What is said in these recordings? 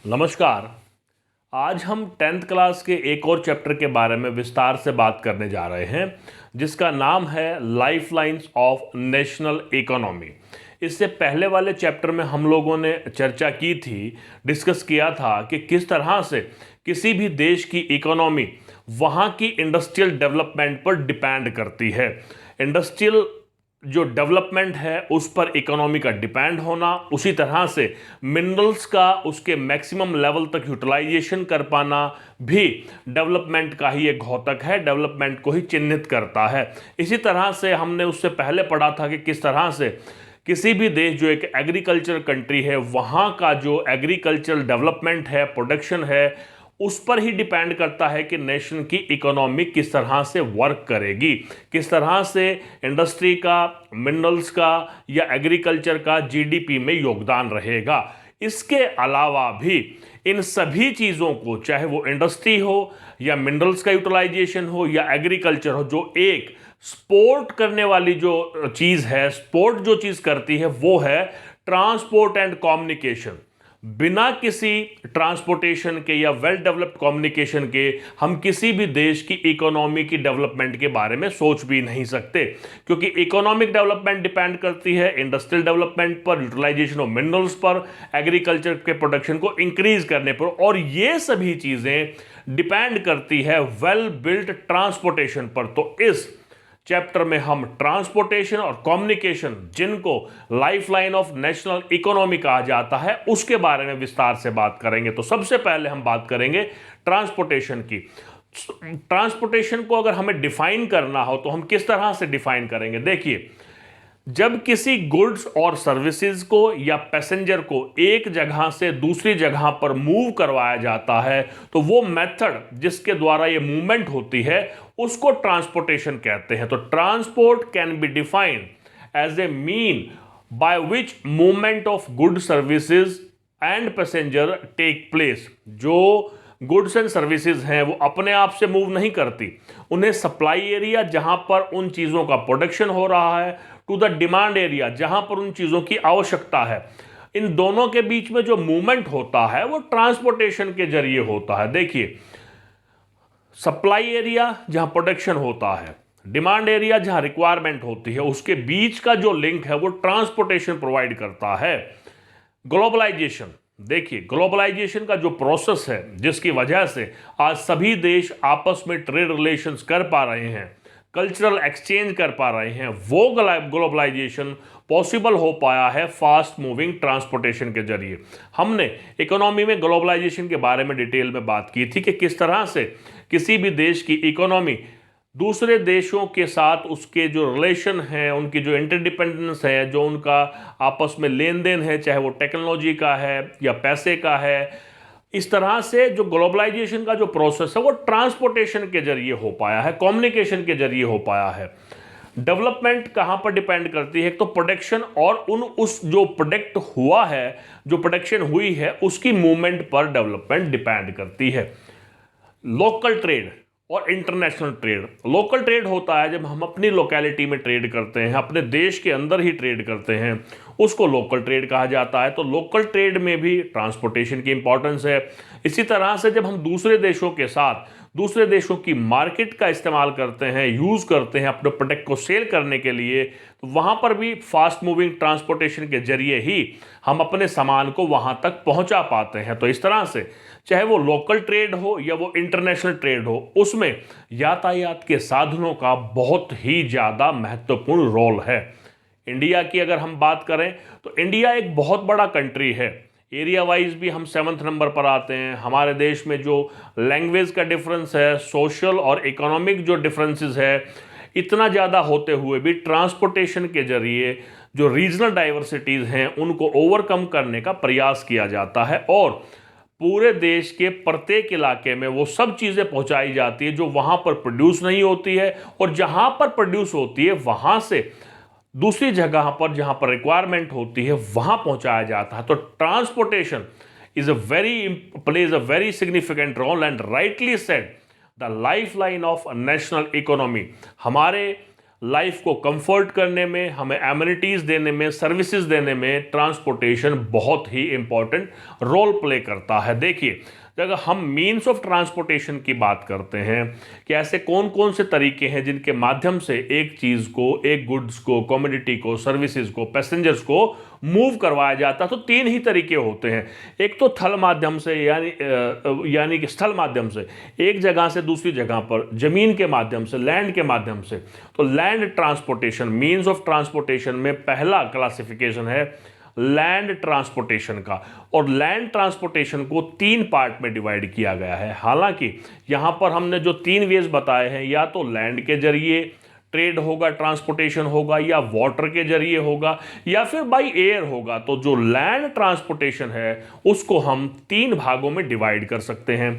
नमस्कार। आज हम 10th क्लास के एक और चैप्टर के बारे में विस्तार से बात करने जा रहे हैं, जिसका नाम है लाइफलाइंस ऑफ नेशनल इकोनॉमी। इससे पहले वाले चैप्टर में हम लोगों ने चर्चा की थी, डिस्कस किया था कि किस तरह से किसी भी देश की इकोनॉमी वहाँ की इंडस्ट्रियल डेवलपमेंट पर डिपेंड करती है। इंडस्ट्रियल जो डेवलपमेंट है उस पर इकोनॉमी का डिपेंड होना, उसी तरह से मिनरल्स का उसके मैक्सिमम लेवल तक यूटिलाइजेशन कर पाना भी डेवलपमेंट का ही एक घोतक है, डेवलपमेंट को ही चिन्हित करता है। इसी तरह से हमने उससे पहले पढ़ा था कि किस तरह से किसी भी देश जो एक एग्रीकल्चर कंट्री है, वहाँ का जो एग्रीकल्चरल डेवलपमेंट है, प्रोडक्शन है, उस पर ही डिपेंड करता है कि नेशन की इकोनॉमी किस तरह से वर्क करेगी, किस तरह से इंडस्ट्री का, मिनरल्स का या एग्रीकल्चर का जीडीपी में योगदान रहेगा। इसके अलावा भी इन सभी चीज़ों को, चाहे वो इंडस्ट्री हो या मिनरल्स का यूटिलाइजेशन हो या एग्रीकल्चर हो, जो एक सपोर्ट करने वाली जो चीज़ है, सपोर्ट जो चीज़ करती है वो है ट्रांसपोर्ट एंड कम्युनिकेशन। बिना किसी ट्रांसपोर्टेशन के या वेल डेवलप्ड कम्युनिकेशन के हम किसी भी देश की इकोनॉमी की डेवलपमेंट के बारे में सोच भी नहीं सकते, क्योंकि इकोनॉमिक डेवलपमेंट डिपेंड करती है इंडस्ट्रियल डेवलपमेंट पर, यूटिलाइजेशन ऑफ मिनरल्स पर, एग्रीकल्चर के प्रोडक्शन को इंक्रीज करने पर, और ये सभी चीज़ें डिपेंड करती है वेल बिल्ट ट्रांसपोर्टेशन पर। तो इस चैप्टर में हम ट्रांसपोर्टेशन और कम्युनिकेशन, जिनको लाइफलाइन ऑफ नेशनल इकोनॉमी कहा जाता है, उसके बारे में विस्तार से बात करेंगे। तो सबसे पहले हम बात करेंगे ट्रांसपोर्टेशन की। ट्रांसपोर्टेशन को अगर हमें डिफाइन करना हो तो हम किस तरह से डिफाइन करेंगे? देखिए, जब किसी गुड्स और सर्विसेज को या पैसेंजर को एक जगह से दूसरी जगह पर मूव करवाया जाता है, तो वो मेथड जिसके द्वारा ये मूवमेंट होती है उसको ट्रांसपोर्टेशन कहते हैं। तो transport can be defined as a mean by which movement of good services and passenger take place. जो गुड्स एंड सर्विसेज हैं वो अपने आप से मूव नहीं करती, उन्हें सप्लाई एरिया जहां पर उन चीज़ों का प्रोडक्शन हो रहा है, टू द डिमांड एरिया जहां पर उन चीज़ों की आवश्यकता है, इन दोनों के बीच में जो मूवमेंट होता है वो ट्रांसपोर्टेशन के जरिए होता है। देखिए, सप्लाई एरिया जहां प्रोडक्शन होता है, डिमांड एरिया जहां रिक्वायरमेंट होती है, उसके बीच का जो लिंक है वो ट्रांसपोर्टेशन प्रोवाइड करता है। ग्लोबलाइजेशन, देखिए ग्लोबलाइजेशन का जो प्रोसेस है, जिसकी वजह से आज सभी देश आपस में ट्रेड रिलेशंस कर पा रहे हैं, कल्चरल एक्सचेंज कर पा रहे हैं, वो ग्लोबलाइजेशन पॉसिबल हो पाया है फास्ट मूविंग ट्रांसपोर्टेशन के जरिए। हमने इकोनॉमी में ग्लोबलाइजेशन के बारे में डिटेल में बात की थी कि किस तरह से किसी भी देश की इकोनॉमी दूसरे देशों के साथ उसके जो रिलेशन हैं, उनकी जो इंटरडिपेंडेंस है, जो उनका आपस में लेन देन है, चाहे वो टेक्नोलॉजी का है या पैसे का है, इस तरह से जो ग्लोबलाइजेशन का जो प्रोसेस है वो ट्रांसपोर्टेशन के जरिए हो पाया है, कम्युनिकेशन के जरिए हो पाया है। डेवलपमेंट कहाँ पर डिपेंड करती है? तो प्रोडक्शन और उस जो प्रोडक्ट हुआ है, जो प्रोडक्शन हुई है, उसकी मूवमेंट पर डेवलपमेंट डिपेंड करती है। लोकल ट्रेड और इंटरनेशनल ट्रेड। लोकल ट्रेड होता है जब हम अपनी लोकेलिटी में ट्रेड करते हैं, अपने देश के अंदर ही ट्रेड करते हैं, उसको लोकल ट्रेड कहा जाता है। तो लोकल ट्रेड में भी ट्रांसपोर्टेशन की इंपॉर्टेंस है। इसी तरह से जब हम दूसरे देशों के साथ दूसरे देशों की मार्केट का इस्तेमाल करते हैं, यूज़ करते हैं अपने प्रोडक्ट को सेल करने के लिए, तो वहाँ पर भी फास्ट मूविंग ट्रांसपोर्टेशन के जरिए ही हम अपने सामान को वहाँ तक पहुँचा पाते हैं। तो इस तरह से चाहे वो लोकल ट्रेड हो या वो इंटरनेशनल ट्रेड हो, उसमें यातायात के साधनों का बहुत ही ज़्यादा महत्वपूर्ण रोल है। इंडिया की अगर हम बात करें तो इंडिया एक बहुत बड़ा कंट्री है। एरिया वाइज भी हम 7th नंबर पर आते हैं। हमारे देश में जो लैंग्वेज का डिफरेंस है, सोशल और इकोनॉमिक जो डिफरेंसेस है, इतना ज़्यादा होते हुए भी ट्रांसपोर्टेशन के जरिए जो रीजनल डाइवर्सिटीज़ हैं उनको ओवरकम करने का प्रयास किया जाता है, और पूरे देश के प्रत्येक इलाके में वो सब चीज़ें पहुंचाई जाती है जो वहाँ पर प्रोड्यूस नहीं होती है, और जहाँ पर प्रोड्यूस होती है वहाँ से दूसरी जगह पर जहाँ पर रिक्वायरमेंट होती है वहाँ पहुँचाया जाता है। तो transportation plays a very significant role and rightly said the lifeline of national economy. हमारे लाइफ को कंफर्ट करने में, हमें एमिनिटीज़ देने में, सर्विसेज देने में ट्रांसपोर्टेशन बहुत ही इंपॉर्टेंट रोल प्ले करता है। देखिए, अगर हम मीन्स ऑफ ट्रांसपोर्टेशन की बात करते हैं कि ऐसे कौन कौन से तरीके हैं जिनके माध्यम से एक चीज़ को, एक गुड्स को, कमोडिटी को, सर्विसेज को, पैसेंजर्स को मूव करवाया जाता है, तो तीन ही तरीके होते हैं। एक तो थल माध्यम से, यानी कि स्थल माध्यम से, एक जगह से दूसरी जगह पर, जमीन के माध्यम से, लैंड के माध्यम से। तो land transportation, means of transportation में पहला क्लासिफिकेशन है लैंड ट्रांसपोर्टेशन का। और लैंड ट्रांसपोर्टेशन को तीन पार्ट में डिवाइड किया गया है। हालांकि यहां पर हमने जो तीन वेज बताए हैं, या तो लैंड के जरिए ट्रेड होगा, ट्रांसपोर्टेशन होगा, या वाटर के जरिए होगा, या फिर बाय एयर होगा। तो जो लैंड ट्रांसपोर्टेशन है उसको हम तीन भागों में डिवाइड कर सकते हैं: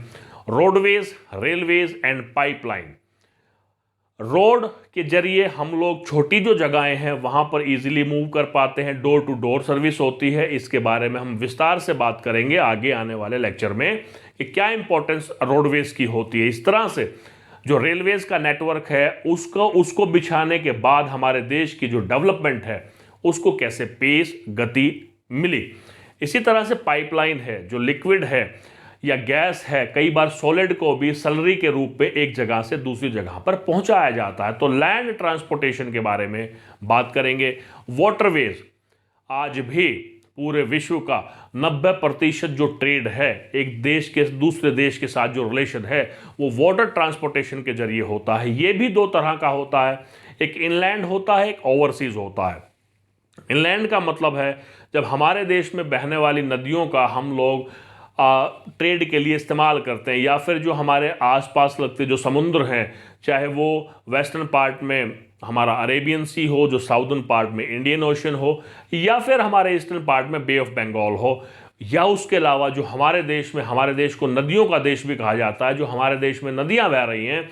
roadways, railways and pipeline. Road के जरिए हम लोग छोटी जो जगहें हैं वहां पर इजीली मूव कर पाते हैं, डोर टू डोर सर्विस होती है। इसके बारे में हम विस्तार से बात करेंगे आगे आने वाले लेक्चर में कि क्या इंपॉर्टेंस रोडवेज की होती है। इस तरह से जो रेलवेज का नेटवर्क है उसको बिछाने के बाद हमारे देश की जो डेवलपमेंट है उसको कैसे पेस, गति मिली। इसी तरह से पाइपलाइन है, जो लिक्विड है या गैस है, कई बार सॉलिड को भी सलरी के रूप में एक जगह से दूसरी जगह पर पहुंचाया जाता है। तो लैंड ट्रांसपोर्टेशन के बारे में बात करेंगे। वाटरवेज, आज भी पूरे विश्व का 90% जो ट्रेड है, एक देश के दूसरे देश के साथ जो रिलेशन है, वो वाटर ट्रांसपोर्टेशन के जरिए होता है। ये भी दो तरह का होता है, एक इनलैंड होता है, एक ओवरसीज होता है। इनलैंड का मतलब है जब हमारे देश में बहने वाली नदियों का हम लोग ट्रेड के लिए इस्तेमाल करते हैं, या फिर जो हमारे आसपास लगते जो समुद्र हैं, चाहे वो वेस्टर्न पार्ट में हमारा अरेबियन सी हो, जो साउदर्न पार्ट में इंडियन ओशन हो, या फिर हमारे ईस्टर्न पार्ट में बे ऑफ बंगाल हो, या उसके अलावा जो हमारे देश में, हमारे देश को नदियों का देश भी कहा जाता है, जो हमारे देश में नदियाँ बह रही हैं,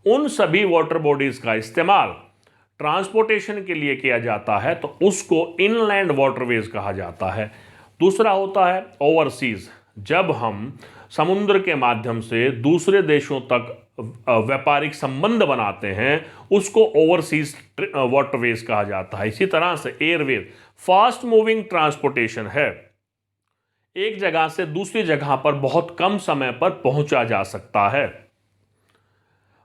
उन सभी वाटर बॉडीज़ का इस्तेमाल ट्रांसपोर्टेशन के लिए किया जाता है, तो उसको इनलैंड वाटरवेज कहा जाता है। दूसरा होता है ओवरसीज, जब हम समुद्र के माध्यम से दूसरे देशों तक व्यापारिक संबंध बनाते हैं, उसको ओवरसीज वाटरवेज कहा जाता है। इसी तरह से एयरवेज फास्ट मूविंग ट्रांसपोर्टेशन है, एक जगह से दूसरी जगह पर बहुत कम समय पर पहुंचा जा सकता है।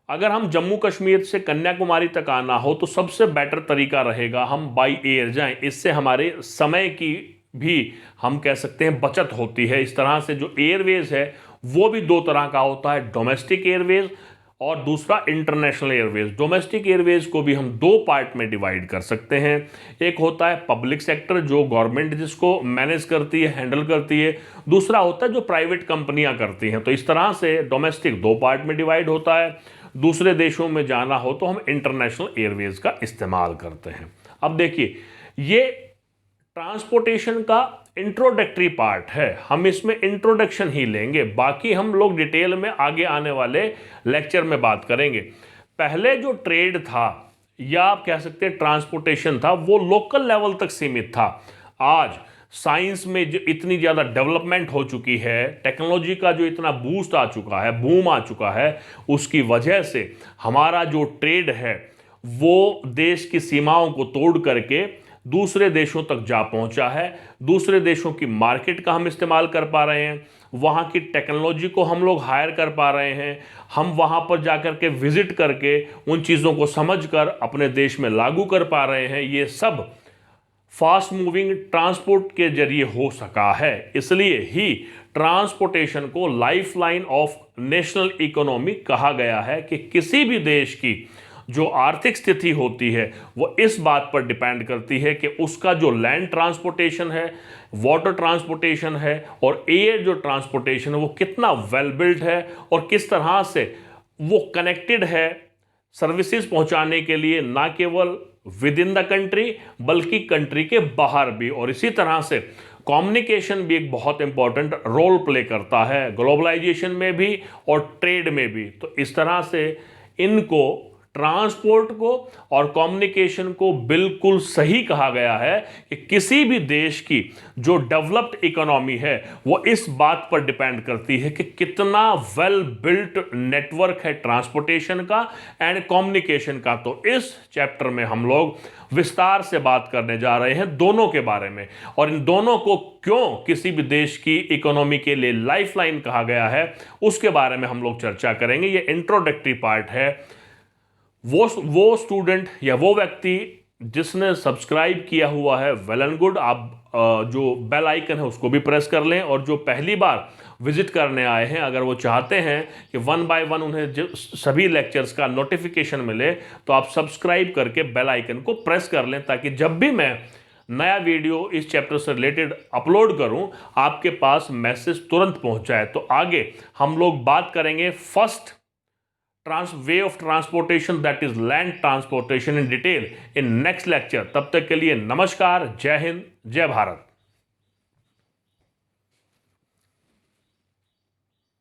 अगर हम जम्मू कश्मीर से कन्याकुमारी तक आना हो तो सबसे बेटर तरीका रहेगा हम बाई एयर जाएं। इससे हमारे समय की भी हम कह सकते हैं बचत होती है। इस तरह से जो एयरवेज है वो भी दो तरह का होता है, डोमेस्टिक एयरवेज और दूसरा इंटरनेशनल एयरवेज। डोमेस्टिक एयरवेज को भी हम दो पार्ट में डिवाइड कर सकते हैं। एक होता है पब्लिक सेक्टर, जो गवर्नमेंट जिसको मैनेज करती है, हैंडल करती है। दूसरा होता है जो प्राइवेट कंपनियां करती हैं। तो इस तरह से डोमेस्टिक दो पार्ट में डिवाइड होता है। दूसरे देशों में जाना हो तो हम इंटरनेशनल एयरवेज का इस्तेमाल करते हैं। अब देखिए, ये ट्रांसपोर्टेशन का इंट्रोडक्टरी पार्ट है, हम इसमें इंट्रोडक्शन ही लेंगे, बाकी हम लोग डिटेल में आगे आने वाले लेक्चर में बात करेंगे। पहले जो ट्रेड था या आप कह सकते हैं ट्रांसपोर्टेशन था, वो लोकल लेवल तक सीमित था। आज साइंस में जो इतनी ज़्यादा डेवलपमेंट हो चुकी है, टेक्नोलॉजी का जो इतना बूस्ट आ चुका है, बूम आ चुका है, उसकी वजह से हमारा जो ट्रेड है वो देश की सीमाओं को तोड़ करके दूसरे देशों तक जा पहुंचा है। दूसरे देशों की मार्केट का हम इस्तेमाल कर पा रहे हैं, वहाँ की टेक्नोलॉजी को हम लोग हायर कर पा रहे हैं, हम वहाँ पर जाकर के विजिट करके उन चीज़ों को समझकर अपने देश में लागू कर पा रहे हैं। ये सब फास्ट मूविंग ट्रांसपोर्ट के जरिए हो सका है। इसलिए ही ट्रांसपोर्टेशन को लाइफलाइन ऑफ नेशनल इकोनॉमी कहा गया है कि किसी भी देश की जो आर्थिक स्थिति होती है वो इस बात पर डिपेंड करती है कि उसका जो लैंड ट्रांसपोर्टेशन है, वाटर ट्रांसपोर्टेशन है और एयर जो ट्रांसपोर्टेशन है वो कितना वेल बिल्ट है और किस तरह से वो कनेक्टेड है सर्विसेज पहुंचाने के लिए, ना केवल विद इन द कंट्री बल्कि कंट्री के बाहर भी। और इसी तरह से कम्युनिकेशन भी एक बहुत इंपॉर्टेंट रोल प्ले करता है, ग्लोबलाइजेशन में भी और ट्रेड में भी। तो इस तरह से इनको ट्रांसपोर्ट को और कम्युनिकेशन को बिल्कुल सही कहा गया है कि किसी भी देश की जो डेवलप्ड इकोनॉमी है वो इस बात पर डिपेंड करती है कि कितना वेल बिल्ट नेटवर्क है ट्रांसपोर्टेशन का एंड कम्युनिकेशन का। तो इस चैप्टर में हम लोग विस्तार से बात करने जा रहे हैं दोनों के बारे में, और इन दोनों को क्यों किसी भी देश की इकोनॉमी के लिए लाइफलाइन कहा गया है उसके बारे में हम लोग चर्चा करेंगे। ये इंट्रोडक्टरी पार्ट है। वो स्टूडेंट या वो व्यक्ति जिसने सब्सक्राइब किया हुआ है, वेल एंड गुड, आप जो बेल आइकन है उसको भी प्रेस कर लें। और जो पहली बार विजिट करने आए हैं, अगर वो चाहते हैं कि वन बाय वन उन्हें सभी लेक्चर्स का नोटिफिकेशन मिले, तो आप सब्सक्राइब करके बेल आइकन को प्रेस कर लें, ताकि जब भी मैं नया वीडियो इस चैप्टर से रिलेटेड अपलोड करूं आपके पास मैसेज तुरंत पहुंच जाए। तो आगे हम लोग बात करेंगे first way of transportation, that is land transportation, in detail in next lecture. तब तक के लिए नमस्कार, जय हिंद, जय भारत।